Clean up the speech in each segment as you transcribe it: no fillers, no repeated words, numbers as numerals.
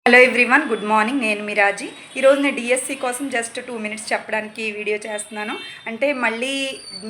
Hello everyone, good morning. నేను మిరాజీ. ఈరోజు నేను డిఎస్సి కోసం జస్ట్ 2 మినిట్స్ చెప్పడానికి వీడియో చేస్తున్నాను. అంటే మళ్ళీ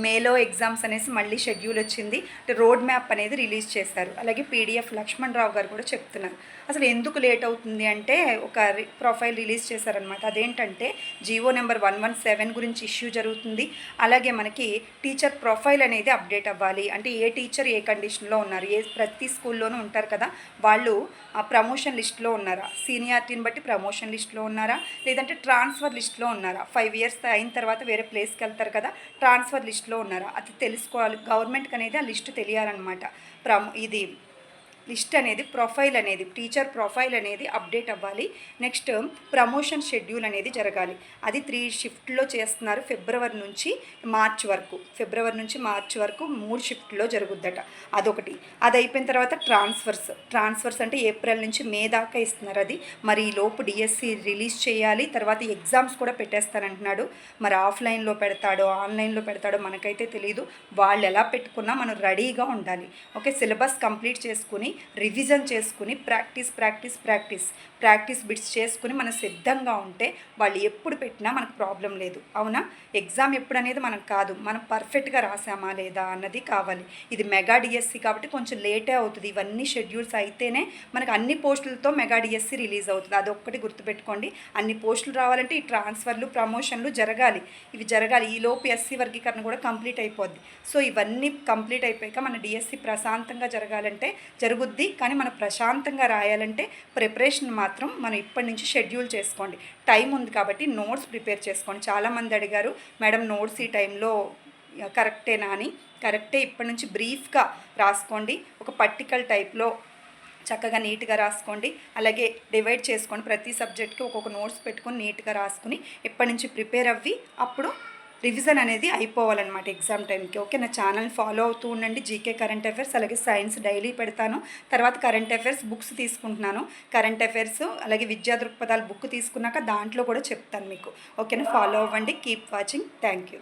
మేలో ఎగ్జామ్స్ అనేసి మళ్ళీ షెడ్యూల్ వచ్చింది. రోడ్ మ్యాప్ అనేది రిలీజ్ చేశారు. అలాగే పీడిఎఫ్ లక్ష్మణ్ రావు గారు కూడా చెప్తున్నారు. అసలు ఎందుకు లేట్ అవుతుంది అంటే ఒక ప్రొఫైల్ రిలీజ్ చేశారనమాట. అదేంటంటే జీవో నెంబర్ 117 గురించి ఇష్యూ జరుగుతుంది. అలాగే మనకి టీచర్ ప్రొఫైల్ అనేది అప్డేట్ అవ్వాలి. అంటే ఏ టీచర్ ఏ కండిషన్లో ఉన్నారు, ప్రతి స్కూల్లోనూ ఉంటారు కదా, వాళ్ళు ఆ ప్రమోషన్ లిస్ట్లో ఉన్నారా, సీనియారిటీని బట్టి ప్రమోషన్ లిస్ట్లో ఉన్నారా, లేదంటే ట్రాన్స్ఫర్ లిస్ట్లో ఉన్నారా, 5 ఇయర్స్ అయిన తర్వాత వేరే ప్లేస్కి వెళ్తారు కదా, ట్రాన్స్ఫర్ లిస్ట్లో ఉన్నారా, అది తెలుసుకోవాలి. గవర్నమెంట్కి అనేది ఆ లిస్ట్ తెలియాలన్నమాట. ఇది లిస్ట్ అనేది ప్రొఫైల్ అనేది టీచర్ ప్రొఫైల్ అనేది అప్డేట్ అవ్వాలి. నెక్స్ట్ ప్రమోషన్ షెడ్యూల్ అనేది జరగాలి. అది 3 షిఫ్ట్లో చేస్తున్నారు. ఫిబ్రవరి నుంచి మార్చ్ వరకు 3 షిఫ్ట్లో జరుగుద్దట. అదొకటి. అది అయిపోయిన తర్వాత ట్రాన్స్ఫర్స్ అంటే ఏప్రిల్ నుంచి మే దాకా ఇస్తున్నారు. అది మరి ఈ లోపు డిఎస్సి రిలీజ్ చేయాలి. తర్వాత ఎగ్జామ్స్ కూడా పెట్టేస్తానంటున్నాడు. మరి ఆఫ్లైన్లో పెడతాడో ఆన్లైన్లో పెడతాడో మనకైతే తెలియదు. వాళ్ళు ఎలా పెట్టుకున్నా మనం రెడీగా ఉండాలి. ఓకే, సిలబస్ కంప్లీట్ చేసుకుని రివిజన్ చేసుకుని ప్రాక్టీస్ బిట్స్ చేసుకుని మనం సిద్ధంగా ఉంటే వాళ్ళు ఎప్పుడు పెట్టినా మనకు ప్రాబ్లం లేదు. అవునా? ఎగ్జామ్ ఎప్పుడు అనేది మనకు కాదు, మనం పర్ఫెక్ట్గా రాసామా లేదా అన్నది కావాలి. ఇది మెగా డిఎస్సి కాబట్టి కొంచెం లేటే అవుతుంది. ఇవన్నీ షెడ్యూల్స్ అయితేనే మనకు అన్ని పోస్టులతో మెగా డిఎస్సి రిలీజ్ అవుతుంది. అదొక్కటి గుర్తుపెట్టుకోండి. అన్ని పోస్టులు రావాలంటే ఈ ట్రాన్స్ఫర్లు ప్రమోషన్లు జరగాలి. ఇవి జరగాలి. ఈలోపు ఎస్సీ వర్గీకరణ కూడా కంప్లీట్ అయిపోద్ది. సో ఇవన్నీ కంప్లీట్ అయిపోయాక మన డిఎస్సి ప్రశాంతంగా జరగాలంటే జరుగుద్ది. కానీ మనం ప్రశాంతంగా రాయాలంటే ప్రిపరేషన్ మాత్రం మనం ఇప్పటి నుంచి షెడ్యూల్ చేసుకోండి. టైం ఉంది కాబట్టి నోట్స్ ప్రిపేర్ చేసుకోండి. చాలామంది అడిగారు, మేడం నోట్స్ ఈ టైంలో కరెక్టేనా అని. కరెక్టే. ఇప్పటి నుంచి బ్రీఫ్గా రాసుకోండి. ఒక పర్టికల్ టైప్లో చక్కగా నీట్గా రాసుకోండి. అలాగే డివైడ్ చేసుకోండి. ప్రతి సబ్జెక్ట్కి ఒక్కొక్క నోట్స్ పెట్టుకొని నీట్గా రాసుకుని ఇప్పటి నుంచి ప్రిపేర్ అవ్వి అప్పుడు రివిజన్ అనేది అయిపోవాలన్నమాట ఎగ్జామ్ టైంకి. ఓకే, నా ఛానల్ ఫాలో అవుతూ ఉండండి. జీకే కరెంట్ అఫైర్స్ అలాగే సైన్స్ డైలీ పెడతాను. తర్వాత కరెంట్ అఫైర్స్ బుక్స్ తీసుకుంటున్నాను. కరెంట్ అఫైర్స్ అలాగే విద్యా దృక్పథాలు బుక్ తీసుకున్నాక దాంట్లో కూడా చెప్తాను మీకు. ఓకేనా? ఫాలో అవ్వండి. Keep watching. Thank you.